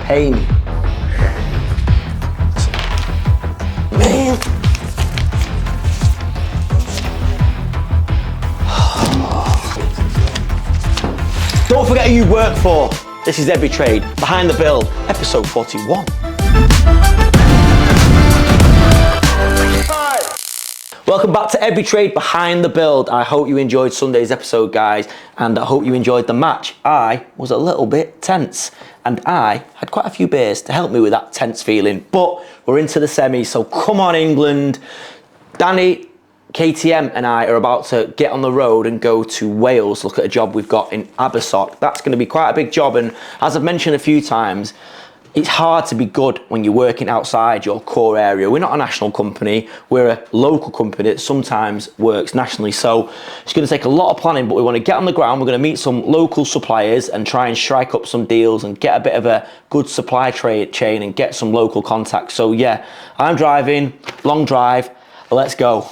pain. Man. Don't forget who you work for. This is EveryTrade Behind the Build, episode 41. Welcome back to EveryTrade Behind the Build. I hope you enjoyed Sunday's episode, guys, and I hope you enjoyed the match. I was a little bit tense, and I had quite a few beers to help me with that tense feeling, but we're into the semis, so come on, England. Danny, KTM and I are about to get on the road and go to Wales, look at a job we've got in 𝗕𝗨𝗃. That's going to be quite a big job, and as I've mentioned a few times, it's hard to be good when you're working outside your core area. We're not a national company, we're a local company that sometimes works nationally. So it's going to take a lot of planning, but we want to get on the ground. We're going to meet some local suppliers and try and strike up some deals and get a bit of a good supply chain and get some local contacts. So yeah, I'm driving, long drive, let's go.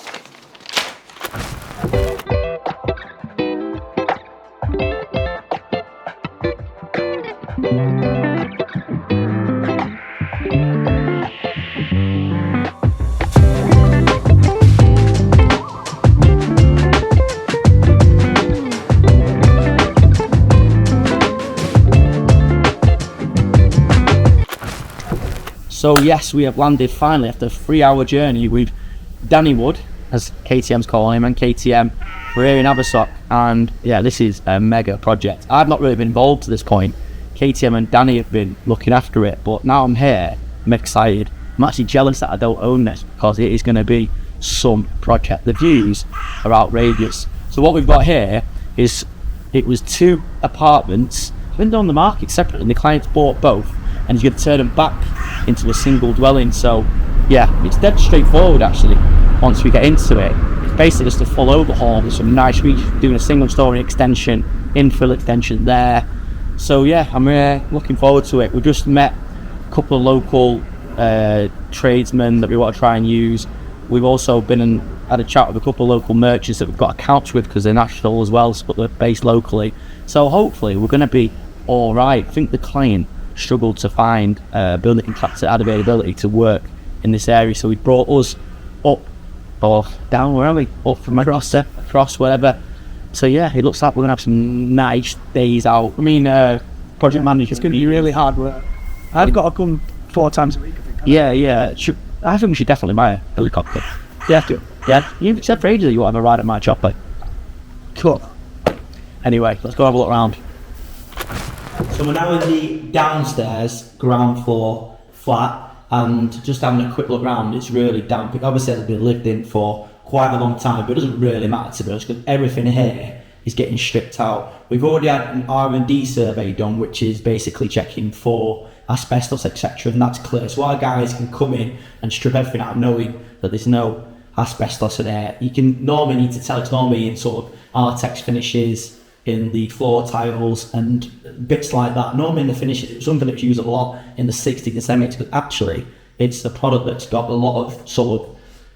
So yes, we have landed finally after a 3-hour journey with Danny Wood, as KTM's calling him, and KTM. We're here in 𝗕𝗨𝗃, and yeah, this is a mega project. I've not really been involved to this point. KTM and Danny have been looking after it, but now I'm here, I'm excited. I'm actually jealous that I don't own this, because it is going to be some project. The views are outrageous. So what we've got here is, it was 2 apartments, been on the market separately, and the clients bought both, and he's going to turn them back into a single dwelling. So yeah, it's dead straightforward actually. Once we get into it, it's basically just a full overhaul with some nice doing a single story extension, infill extension there. So yeah, I'm looking forward to it. We just met a couple of local tradesmen that we want to try and use. We've also been and had a chat with a couple of local merchants that we've got accounts with, because they're national as well, but they're based locally. So hopefully we're going to be all right. I think the client struggled to find a building contractor that had availability to work in this area, so he brought us up or down, where are we? Up from across, whatever. So yeah, it looks like we're gonna have some nice days out. I mean, project manager, it's gonna be really hard work. I've got to come 4 times a week. Yeah. I think we should definitely buy a helicopter. Yeah. You've said for ages that you want to have a ride at my chopper. Cool. Anyway, let's go have a look around. So we're now in the downstairs ground floor flat, and just having a quick look around. It's really damp. It obviously has been lived in for quite a long time, but it doesn't really matter to be honest, because everything here is getting stripped out. We've already had an R&D survey done, which is basically checking for asbestos, etc., and that's clear. So our guys can come in and strip everything out, knowing that there's no asbestos in there. You can normally need to tell it's normally in sort of Artex finishes, in the floor tiles and bits like that. Normally in the finishes, it's something that's used a lot in the 60s and 70s, because actually it's a product that's got a lot of sort of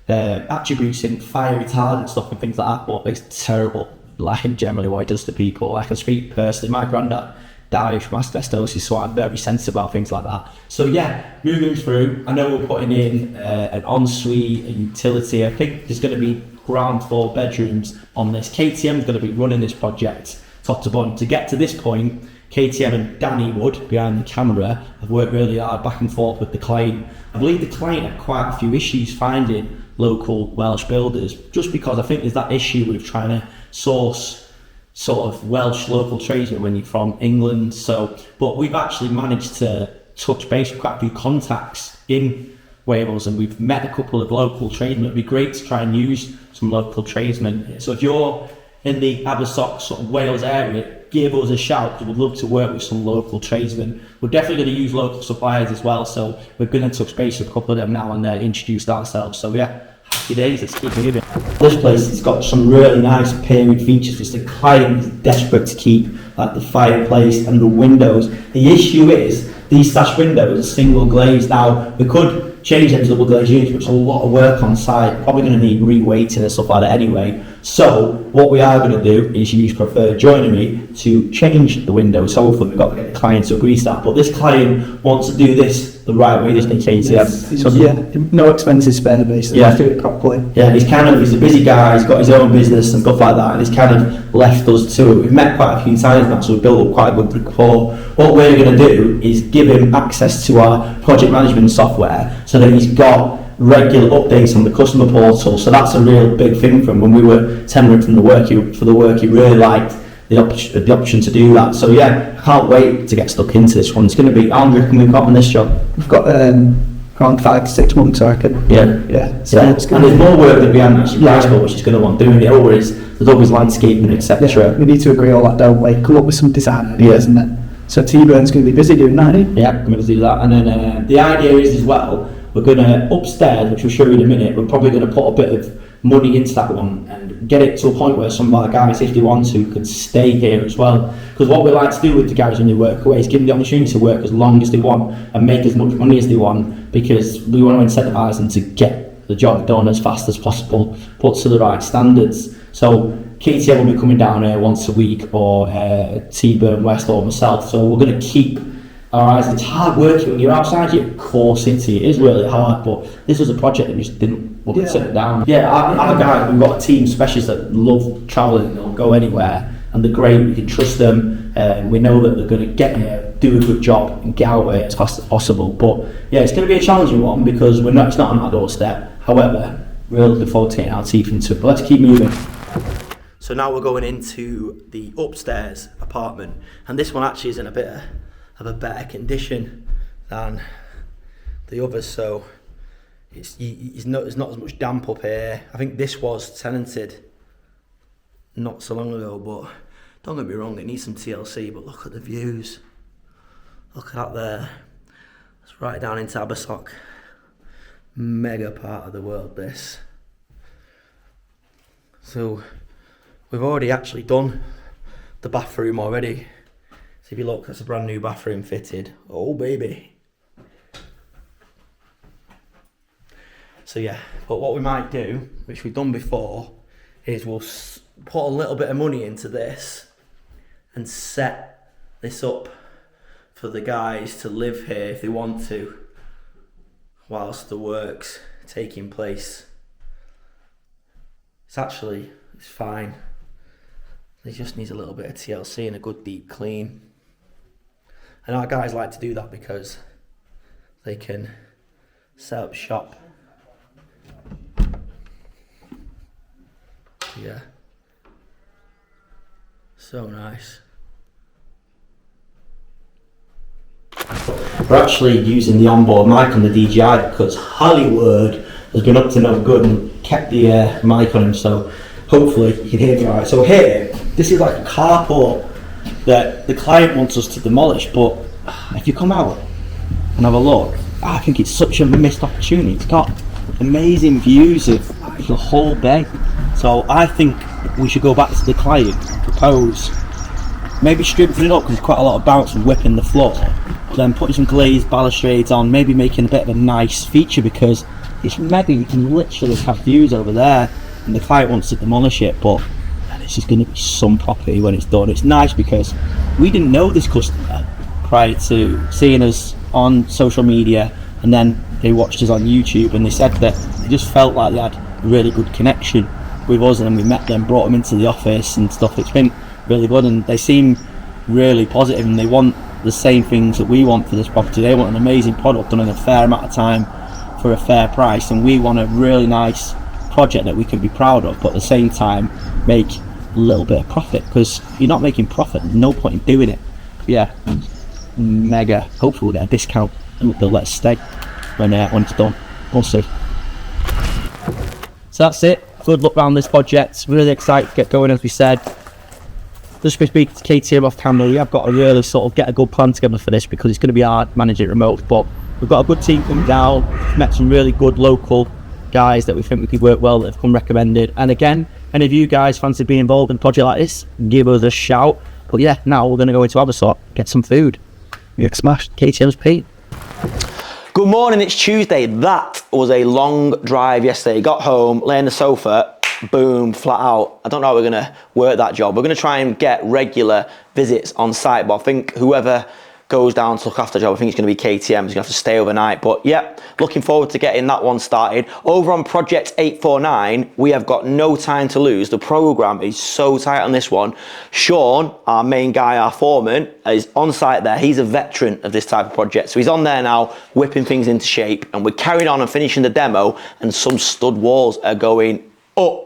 attributes in fire retardant stuff and things like that, but it's terrible, like generally what it does to people. I can speak personally, my granddad died from asbestosis, so I'm very sensitive about things like that. So yeah, moving through, I know we're putting in an ensuite, a utility. I think there's going to be ground floor bedrooms on this. KTM is going to be running this project top to bottom. To get to this point, KTM and Danny Wood behind the camera have worked really hard back and forth with the client. I believe the client had quite a few issues finding local Welsh builders, just because I think there's that issue with trying to source sort of Welsh local tradesmen when you're from England. So, but we've actually managed to touch base with quite a few contacts in Wales, and we've met a couple of local tradesmen. It'd be great to try and use some local tradesmen. So if you're in the 𝗕𝗨𝗃 sort of Wales area, give us a shout, because we'd love to work with some local tradesmen. We're definitely going to use local suppliers as well, so we're going to touch base with a couple of them now and introduce ourselves. So yeah, happy days, let's keep moving. This place has got some really nice period features, which the client is desperate to keep, like the fireplace and the windows. The issue is these sash windows are single glazed. Now we could change them to double glazed units, which is a lot of work on site, probably going to need re-weighting and stuff like that anyway. So what we are going to do is use preferred joinery to change the windows. So hopefully we've got the client to agree to that. But this client wants to do this the right way, doesn't he, KTM? So yeah, no expenses spared basically. Yeah. Do it properly. Yeah, he's a busy guy, he's got his own business and stuff like that, and he's kind of left us to it. We've met quite a few times now, so we've built up quite a good rapport. What we're going to do is give him access to our project management software so that he's got regular updates on the customer portal. So that's a real big thing for him. When we were tendering from the work, he really liked the option to do that. So yeah, I can't wait to get stuck into this one. It's going to be, how long do you reckon we've got on this job? We've got around 5 to 6 months, I reckon. Yeah. So And it's there's more work that we haven't actually priced for, which is going to want doing. There's always landscaping, etc. We need to agree all that, don't we? Come up with some design ideas, and then so T-Burn's going to be busy doing that. Yeah, I'm going to do that. And then the idea is as well, we're going to upstairs, which we'll show you in a minute, we're probably going to put a bit of money into that one and get it to a point where some of our guys, if they want to, could stay here as well. Because what we like to do with the guys when they work away is give them the opportunity to work as long as they want and make as much money as they want, because we want to incentivise them to get the job done as fast as possible, put to the right standards. So KTM will be coming down here once a week, or T-Burn West, or myself. So we're going to keep our eyes. It's hard working when you're outside your core city. It is really hard, but this was a project that we just didn't want to sit down. Yeah, our guys, we've got a team specialists that love travelling, they'll go anywhere, and they're great. We can trust them. We know that they're going to get here, do a good job, and get out here as fast as possible. But yeah, it's going to be a challenging one because it's not on our doorstep. However, we're looking forward to getting our teeth into it. But let's keep moving. So now we're going into the upstairs apartment, and this one actually is in a bit of a better condition than the others. So there's not as much damp up here. I think this was tenanted not so long ago, but don't get me wrong, it needs some TLC. But look at the views. Look at that there. It's right down into 𝗕𝗨𝗟𝗃. Mega part of the world, this. So we've already actually done the bathroom already. So if you look, that's a brand new bathroom fitted. Oh baby. So yeah, but what we might do, which we've done before, is we'll put a little bit of money into this and set this up for the guys to live here if they want to, whilst the work's taking place. It's fine. It just needs a little bit of TLC and a good deep clean. And our guys like to do that because they can set up shop. Yeah. So nice. We're actually using the onboard mic on the DJI because Hollywood has been up to no good and kept the mic on him, so hopefully you can hear me alright. So here, this is like a carport that the client wants us to demolish, but if you come out and have a look, I think it's such a missed opportunity. It's got amazing views of the whole bay. So I think we should go back to the client and propose maybe stripping it up because there's quite a lot of bounce and whipping the floor, then putting some glazed balustrades on, maybe making a bit of a nice feature because it's mega. You can literally have views over there, and the client wants to demolish it, but this is going to be some property when it's done. It's nice because we didn't know this customer prior to seeing us on social media, and then they watched us on YouTube and they said that they just felt like they had a really good connection with us, and then we met them, brought them into the office and stuff. It's been really good, and they seem really positive, and they want the same things that we want for this property. They want an amazing product done in a fair amount of time for a fair price, and we want a really nice project that we can be proud of, but at the same time make a little bit of profit, because you're not making profit, there's no point in doing it. Yeah, mega. Hopefully we'll get a discount and they'll let us stay when it's done. We'll see. So that's it. Good luck around this project. Really excited to get going, as we said. Just been speaking to KTM off camera. We have got to really sort of get a good plan together for this because it's going to be hard managing it remote, but we've got a good team coming down. Met some really good local guys that we think we could work well, that have come recommended. And again, any of you guys fancy being involved in a project like this, give us a shout. But yeah, now we're going to go into 𝗕𝗨𝗟𝗃, get some food. You get smashed. KTM's Pete. Good morning, it's Tuesday. That was a long drive yesterday. Got home, lay on the sofa, boom, flat out. I don't know how we're gonna work that job. We're gonna try and get regular visits on site, but I think whoever goes down to look after the job, I think it's gonna be KTM, he's gonna have to stay overnight. But yeah, looking forward to getting that one started. Over on project 849, we have got no time to lose. The program is so tight on this one. Sean, our main guy, our foreman, is on site there. He's a veteran of this type of project. So he's on there now, whipping things into shape, and we're carrying on and finishing the demo, and some stud walls are going up.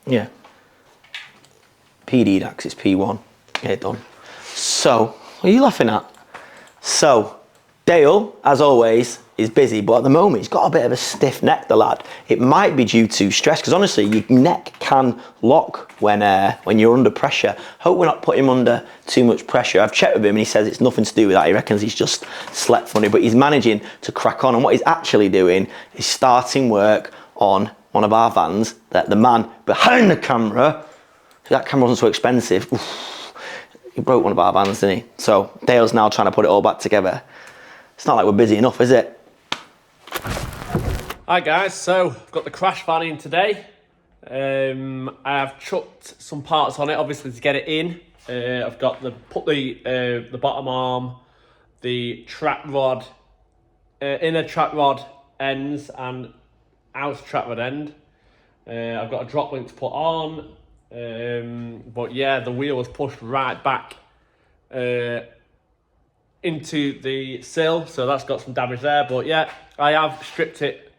Yeah. PD DAX, it's P1. Get it done. So, what are you laughing at? So, Dale, as always, is busy, but at the moment he's got a bit of a stiff neck, the lad. It might be due to stress, because honestly, your neck can lock when you're under pressure. Hope we're not putting him under too much pressure. I've checked with him and he says it's nothing to do with that. He reckons he's just slept funny, but he's managing to crack on. And what he's actually doing is starting work on one of our vans that the man behind the camera, that camera wasn't so expensive. Oof, he broke one of our vans, didn't he? So Dale's now trying to put it all back together. It's not like we're busy enough, is it? Hi guys, so I've got the crash van in today. I have chucked some parts on it, obviously, to get it in. I've got put the bottom arm, the track rod, inner track rod ends and outer track rod end. I've got a drop link to put on, but yeah, the wheel was pushed right back into the sill, so that's got some damage there. But yeah, I have stripped it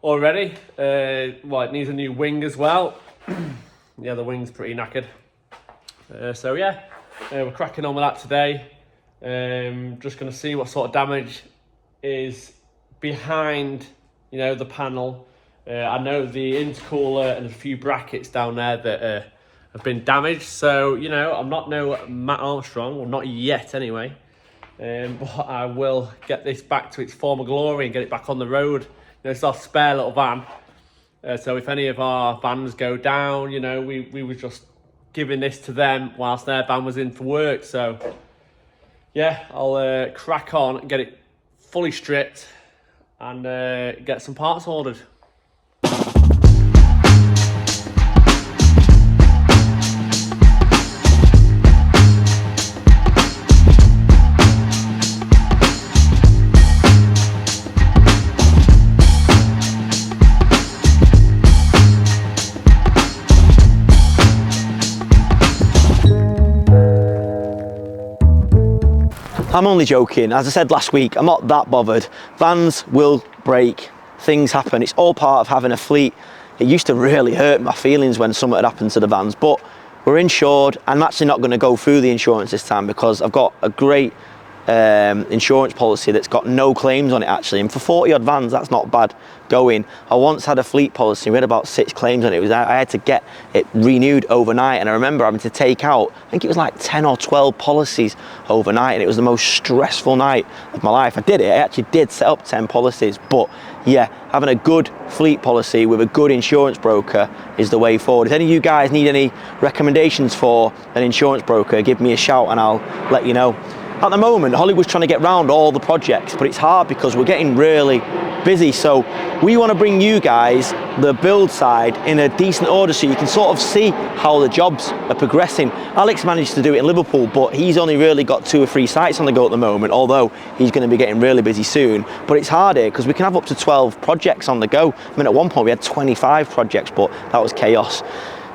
already. Well, it needs a new wing as well. Yeah, the wing's pretty knackered. So yeah, we're cracking on with that today. Just going to see what sort of damage is behind, you know, the panel. I know the intercooler and a few brackets down there that have been damaged. So, you know, I'm not no Matt Armstrong, well, not yet anyway. But I will get this back to its former glory and get it back on the road. You know, it's our spare little van. So if any of our vans go down, you know, we were just giving this to them whilst their van was in for work. So yeah, I'll crack on and get it fully stripped and get some parts ordered. I'm only joking. As I said last week, I'm not that bothered. Vans will break, things happen. It's all part of having a fleet. It used to really hurt my feelings when something had happened to the vans, but we're insured. I'm actually not going to go through the insurance this time because I've got a great insurance policy that's got no claims on it actually, and for 40 odd vans that's not bad going. I once had a fleet policy, we had about 6 claims on it. I had to get it renewed overnight, and I remember having to take out, I think it was like 10 or 12 policies overnight, and it was the most stressful night of my life. I did it, I actually did set up 10 policies, but yeah, having a good fleet policy with a good insurance broker is the way forward. If any of you guys need any recommendations for an insurance broker, give me a shout and I'll let you know. at the moment, Hollywood's trying to get round all the projects, but it's hard because we're getting really busy. So we want to bring you guys the build side in a decent order so you can sort of see how the jobs are progressing. Alex managed to do it in Liverpool, but he's only really got 2 or 3 sites on the go at the moment, although he's going to be getting really busy soon. But it's hard here because we can have up to 12 projects on the go. I mean, at one point we had 25 projects, but that was chaos.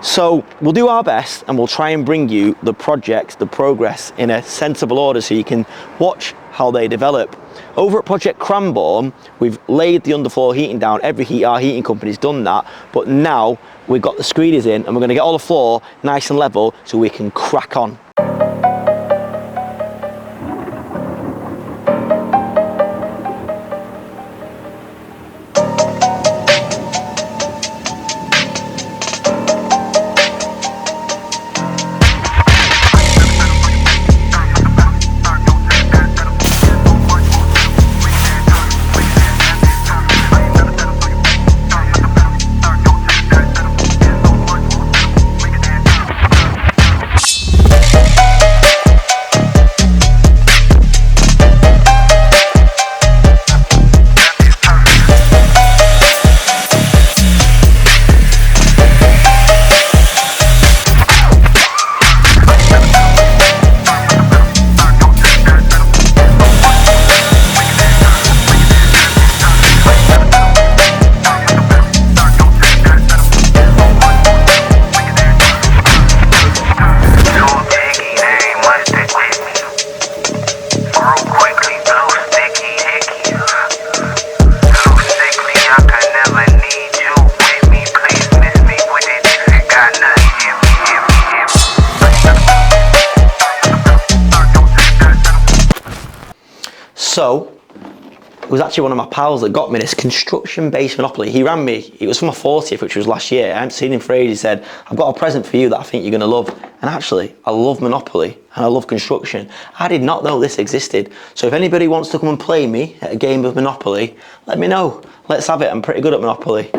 So we'll do our best and we'll try and bring you the projects, the progress in a sensible order so you can watch how they develop. Over at Project Cranbourne, we've laid the underfloor heating down. Our heating company's done that, but now we've got the screeders in and we're going to get all the floor nice and level so we can crack on. So it was actually one of my pals that got me this construction-based Monopoly. He ran me, it was for my 40th, which was last year. I haven't seen him for ages. He said, I've got a present for you that I think you're going to love. And actually, I love Monopoly and I love construction. I did not know this existed. So if anybody wants to come and play me at a game of Monopoly, let me know. Let's have it. I'm pretty good at Monopoly.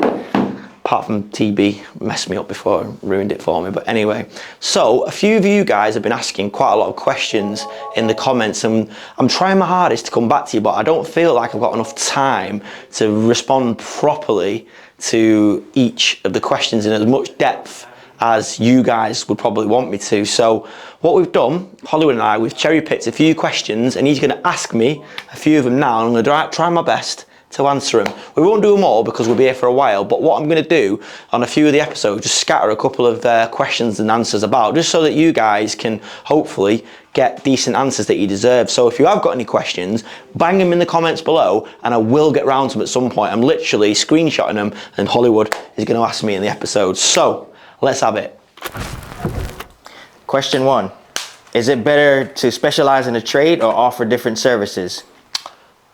Apart from TB messed me up before and ruined it for me. But anyway, so a few of you guys have been asking quite a lot of questions in the comments, and I'm trying my hardest to come back to you, but I don't feel like I've got enough time to respond properly to each of the questions in as much depth as you guys would probably want me to. So what we've done, Hollywood and I, we've cherry picked a few questions and he's going to ask me a few of them now, and I'm going to try my best to answer them. We won't do them all because we'll be here for a while, but what I'm going to do on a few of the episodes, just scatter a couple of questions and answers about, just so that you guys can hopefully get decent answers that you deserve. So if you have got any questions, bang them in the comments below and I will get round to them at some point. I'm literally screenshotting them and Hollywood is going to ask me in the episode. So let's have it. Question 1. Is it better to specialize in a trade or offer different services?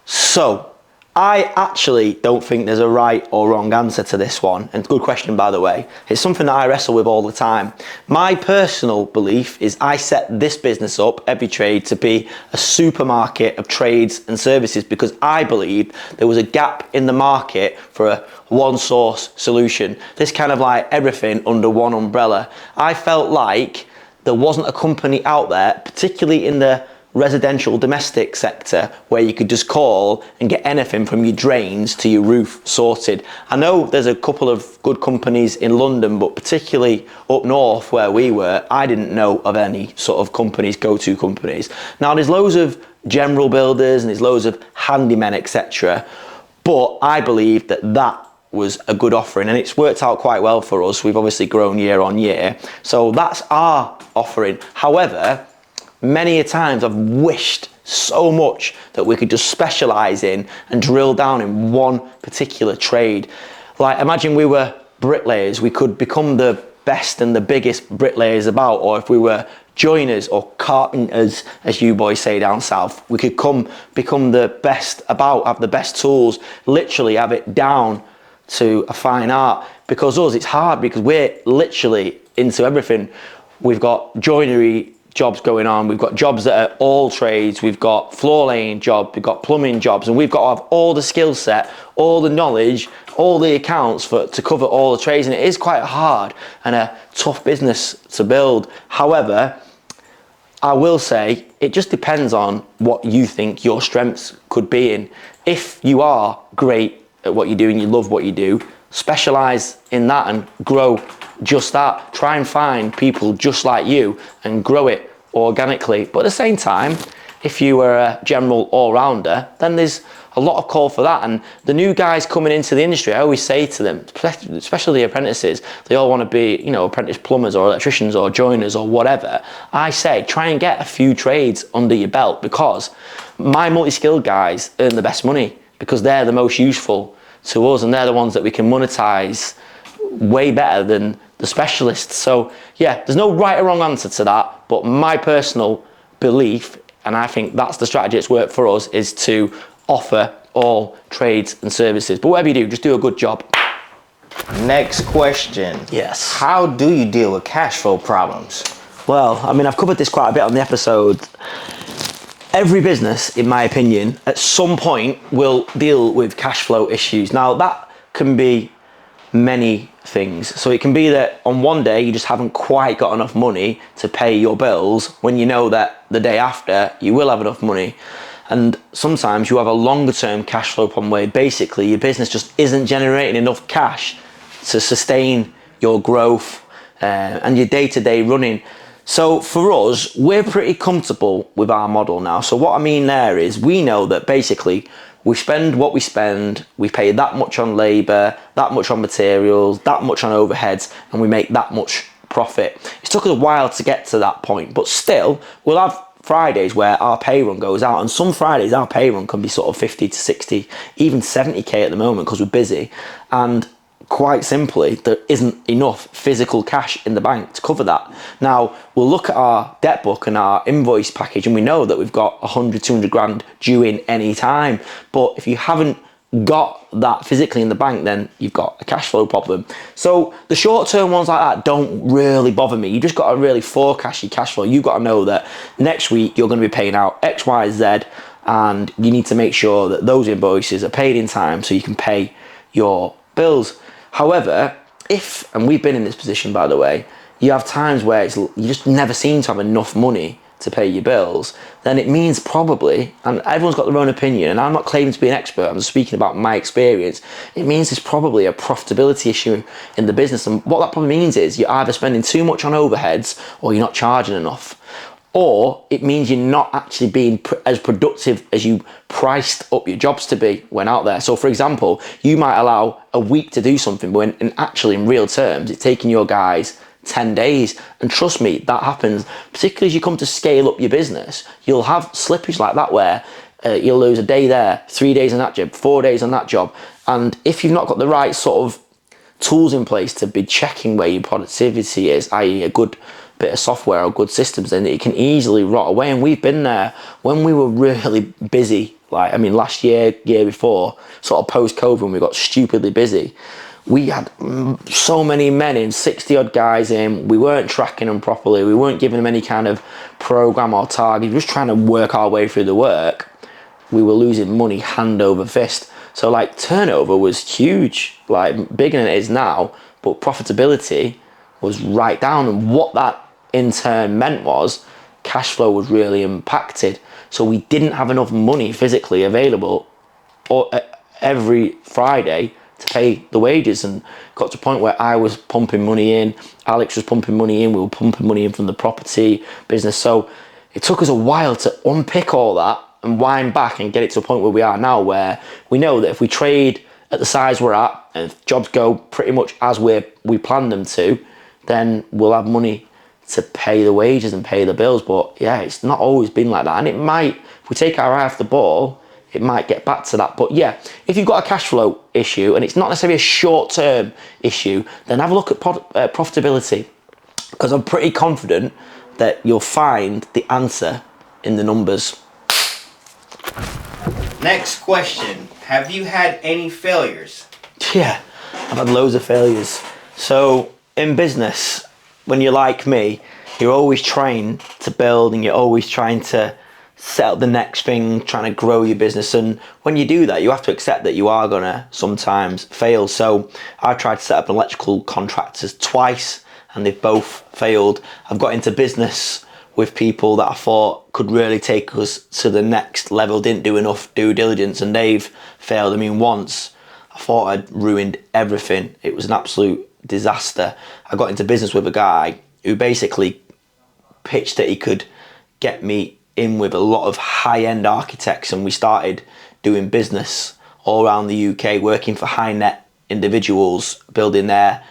So I actually don't think there's a right or wrong answer to this one, and good question by the way. It's something that I wrestle with all the time. My personal belief is I set this business up, EveryTrade, to be a supermarket of trades and services because I believed there was a gap in the market for a one source solution. This kind of like everything under one umbrella. I felt like there wasn't a company out there, particularly in the residential domestic sector, where you could just call and get anything from your drains to your roof sorted. I know there's a couple of good companies in London, but particularly up north where we were, I didn't know of any sort of companies, go-to companies. Now there's loads of general builders and there's loads of handymen, etc. But I believe that that was a good offering and it's worked out quite well for us. We've obviously grown year on year. So that's our offering. However, many a times I've wished so much that we could just specialise in and drill down in one particular trade. Like imagine we were bricklayers, we could become the best and the biggest bricklayers about, or if we were joiners or carpenters, as you boys say down south, we could become the best about, have the best tools, literally have it down to a fine art. Because us, it's hard because we're literally into everything. We've got joinery jobs going on, we've got jobs that are all trades, we've got floor laying jobs, we've got plumbing jobs, and we've got to have all the skill set, all the knowledge, all the accounts to cover all the trades, and it is quite hard and a tough business to build. However, I will say it just depends on what you think your strengths could be in. If you are great at what you do and you love what you do, specialize in that and grow just that. Try and find people just like you and grow it organically. But at the same time, if you were a general all-rounder, then there's a lot of call for that. And the new guys coming into the industry, I always say to them, especially the apprentices, they all want to be, you know, apprentice plumbers or electricians or joiners or whatever. I say, try and get a few trades under your belt, because my multi-skilled guys earn the best money because they're the most useful to us and they're the ones that we can monetize way better than the specialists. So yeah, there's no right or wrong answer to that, but my personal belief, and I think that's the strategy that's worked for us, is to offer all trades and services. But whatever you do, just do a good job. Next question. Yes. How do you deal with cash flow problems? Well, I mean, I've covered this quite a bit on the episode. Every business, in my opinion, at some point will deal with cash flow issues. Now, that can be many things. So it can be that on one day you just haven't quite got enough money to pay your bills when you know that the day after you will have enough money. And sometimes you have a longer term cash flow problem where basically your business just isn't generating enough cash to sustain your growth and your day-to-day running. So for us, we're pretty comfortable with our model now. So what I mean there is, we know that basically we spend what we spend, we pay that much on labour, that much on materials, that much on overheads, and we make that much profit. It's took us a while to get to that point, but still, we'll have Fridays where our pay run goes out, and some Fridays our pay run can be sort of 50 to 60, even 70k at the moment because we're busy. And quite simply, there isn't enough physical cash in the bank to cover that. Now, we'll look at our debt book and our invoice package and we know that we've got 100, 200 grand due in any time. But if you haven't got that physically in the bank, then you've got a cash flow problem. So the short-term ones like that don't really bother me. You just got to really forecast your cash flow. You've got to know that next week you're going to be paying out X, Y, Z, and you need to make sure that those invoices are paid in time so you can pay your bills. However, if, and we've been in this position by the way, you have times where you just never seem to have enough money to pay your bills, then it means probably, and everyone's got their own opinion, and I'm not claiming to be an expert, I'm just speaking about my experience, it means there's probably a profitability issue in the business. And what that probably means is you're either spending too much on overheads or you're not charging enough. Or it means you're not actually being as productive as you priced up your jobs to be when out there. So for example, you might allow a week to do something, but actually in real terms, it's taking your guys 10 days. And trust me, that happens, particularly as you come to scale up your business. You'll have slippage like that where you'll lose a day there, 3 days on that job, 4 days on that job. And if you've not got the right sort of tools in place to be checking where your productivity is, i.e. a good bit of software or good systems, then it can easily rot away. And we've been there when we were really busy, like, I mean, last year before, sort of post-COVID, when we got stupidly busy, we had so many men in, 60 odd guys in, we weren't tracking them properly, we weren't giving them any kind of program or target, we were just trying to work our way through the work. We were losing money hand over fist. So like turnover was huge, like bigger than it is now, but profitability was right down. And what that in turn meant was cash flow was really impacted. So we didn't have enough money physically available every Friday to pay the wages, and got to a point where I was pumping money in, Alex was pumping money in, we were pumping money in from the property business. So it took us a while to unpick all that and wind back and get it to a point where we are now, where we know that if we trade at the size we're at and if jobs go pretty much as we planned them to, then we'll have money to pay the wages and pay the bills. But yeah, it's not always been like that, and it might, if we take our eye off the ball, it might get back to that. But yeah, if you've got a cash flow issue and it's not necessarily a short-term issue, then have a look at profitability, because I'm pretty confident that you'll find the answer in the numbers. Next question. Have you had any failures? Yeah, I've had loads of failures. So in business, when you're like me, you're always trying to build and you're always trying to set up the next thing, trying to grow your business. And when you do that, you have to accept that you are gonna sometimes fail. So I've tried to set up electrical contractors twice and they've both failed. I've got into business with people that I thought could really take us to the next level, didn't do enough due diligence, and they've failed. I mean, once I thought I'd ruined everything. It was an absolute disaster. I got into business with a guy who basically pitched that he could get me in with a lot of high-end architects, and we started doing business all around the UK, working for high net individuals, building their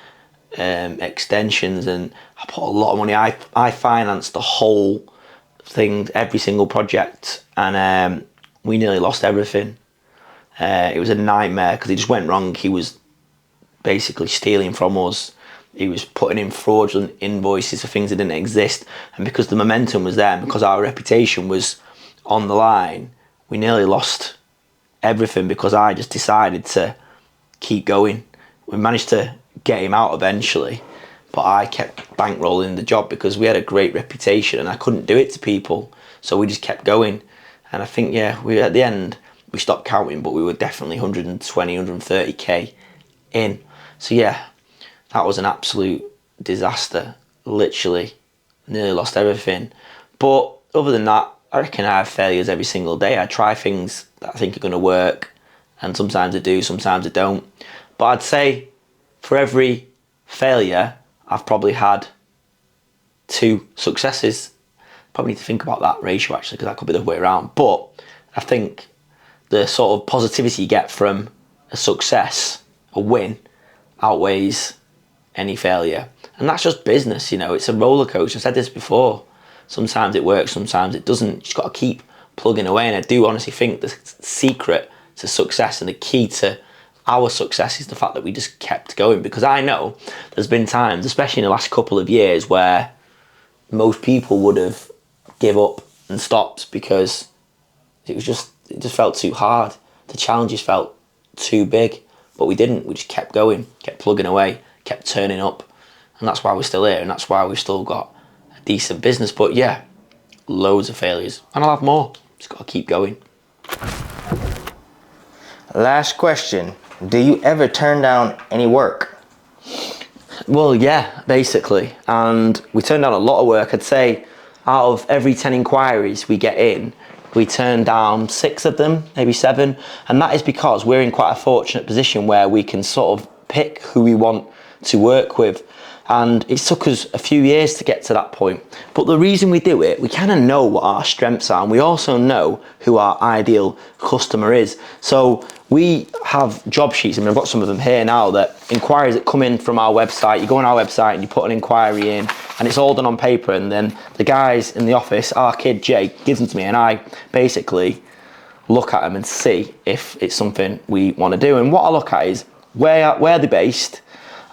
extensions, and I put a lot of money. I financed the whole thing, every single project, and we nearly lost everything. It was a nightmare because it just went wrong. He was basically stealing from us. He was putting in fraudulent invoices for things that didn't exist, and because the momentum was there and because our reputation was on the line, we nearly lost everything because I just decided to keep going. We managed to get him out eventually, but I kept bankrolling the job because we had a great reputation and I couldn't do it to people, so we just kept going. And I think, yeah, we at the end we stopped counting, but we were definitely 120, 130k in. So yeah, that was an absolute disaster. Literally nearly lost everything. But other than that, I reckon I have failures every single day. I try things that I think are going to work, and sometimes I do, sometimes I don't. But I'd say for every failure, I've probably had 2 successes. Probably need to think about that ratio actually, because that could be the other way around. But I think the sort of positivity you get from a success, a win, outweighs any failure. And that's just business, you know, it's a roller coaster. I've said this before. Sometimes it works, sometimes it doesn't. You just got to keep plugging away. And I do honestly think the secret to success and the key to our success is the fact that we just kept going. Because I know there's been times, especially in the last couple of years, where most people would have give up and stopped because it just felt too hard. The challenges felt too big, but we didn't. We just kept going, kept plugging away, kept turning up, and that's why we're still here, and that's why we've still got a decent business. But yeah, loads of failures, and I'll have more. Just got to keep going. Last question. Do you ever turn down any work? Well, yeah, basically. And we turn down a lot of work. I'd say out of every 10 inquiries we get in, we turn down 6 of them, maybe 7. And that is because we're in quite a fortunate position where we can sort of pick who we want to work with. And it took us a few years to get to that point. But the reason we do it, we kind of know what our strengths are, and we also know who our ideal customer is. So we have job sheets, I mean, I've got some of them here now, that inquiries that come in from our website. You go on our website and you put an inquiry in, and it's all done on paper, and then the guys in the office, our kid Jay, gives them to me, and I basically look at them and see if it's something we want to do. And what I look at is where they're based.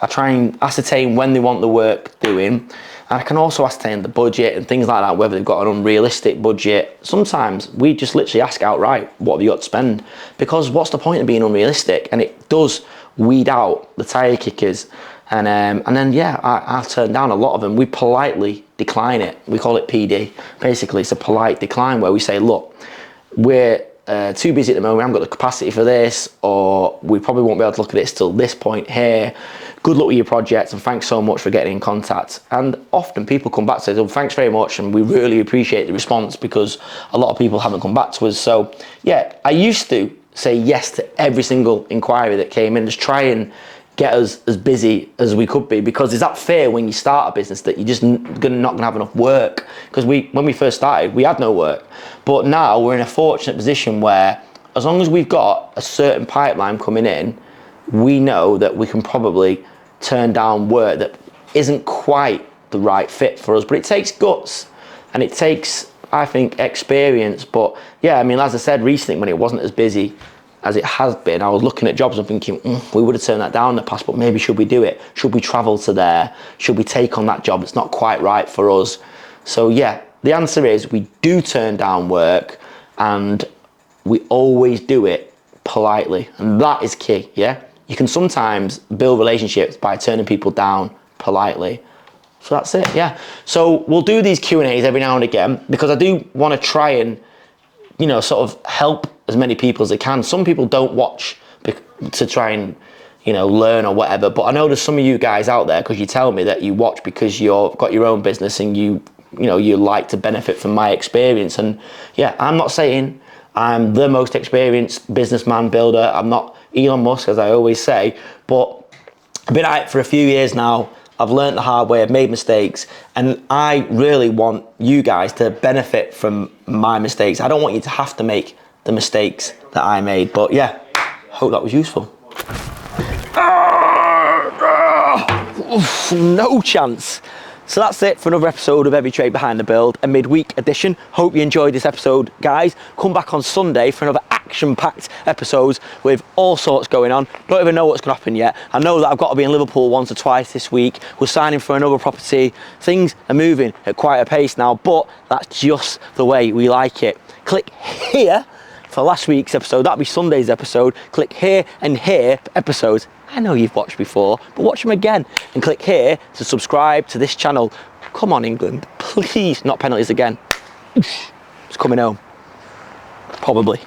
I try and ascertain when they want the work doing, and I can also ascertain the budget and things like that, whether they've got an unrealistic budget. Sometimes we just literally ask outright, what have you got to spend? Because what's the point of being unrealistic? And it does weed out the tire kickers. And then yeah, I turn down a lot of them. We politely decline it. We call it PD. Basically, it's a polite decline where we say, look, we're too busy at the moment, we haven't got the capacity for this, or we probably won't be able to look at this till this point here. Good luck with your project, and thanks so much for getting in contact. And often people come back and say, oh, thanks very much, and we really appreciate the response, because a lot of people haven't come back to us. So yeah, I used to say yes to every single inquiry that came in, just try and get us as busy as we could be, because there's that fear when you start a business that you're just not gonna have enough work. Because when we first started, we had no work, but now we're in a fortunate position where as long as we've got a certain pipeline coming in, we know that we can probably turn down work that isn't quite the right fit for us. But it takes guts, and it takes, I think, experience. But yeah, I mean, as I said recently, when it wasn't as busy as it has been, I was looking at jobs and thinking, we would have turned that down in the past, but maybe should we do it? Should we travel to there? Should we take on that job that's not quite right for us? So yeah, the answer is we do turn down work, and we always do it politely, and that is key. Yeah, you can sometimes build relationships by turning people down politely. So that's it. Yeah, so we'll do these Q&As every now and again, because I do want to try and, you know, sort of help as many people as I can. Some people don't watch to try and, you know, learn or whatever, but I know there's some of you guys out there, because you tell me that you watch because you've got your own business and you you know, you like to benefit from my experience. And yeah, I'm not saying I'm the most experienced businessman builder. I'm not Elon Musk, as I always say, but I've been at it for a few years now. I've learned the hard way, I've made mistakes, and I really want you guys to benefit from my mistakes. I don't want you to have to make the mistakes that I made. But yeah, hope that was useful. No chance. So that's it for another episode of EveryTrade Behind the Build, a midweek edition. Hope you enjoyed this episode, guys. Come back on Sunday for another action-packed episodes with all sorts going on. Don't even know what's going to happen yet. I know that I've got to be in Liverpool once or twice this week. We're signing for another property. Things are moving at quite a pace now, but that's just the way we like it. Click here for last week's episode. That'll be Sunday's episode. Click here and here for episodes I know you've watched before, but watch them again. And click here to subscribe to this channel. Come on, England, please. Not penalties again. It's coming home. Probably.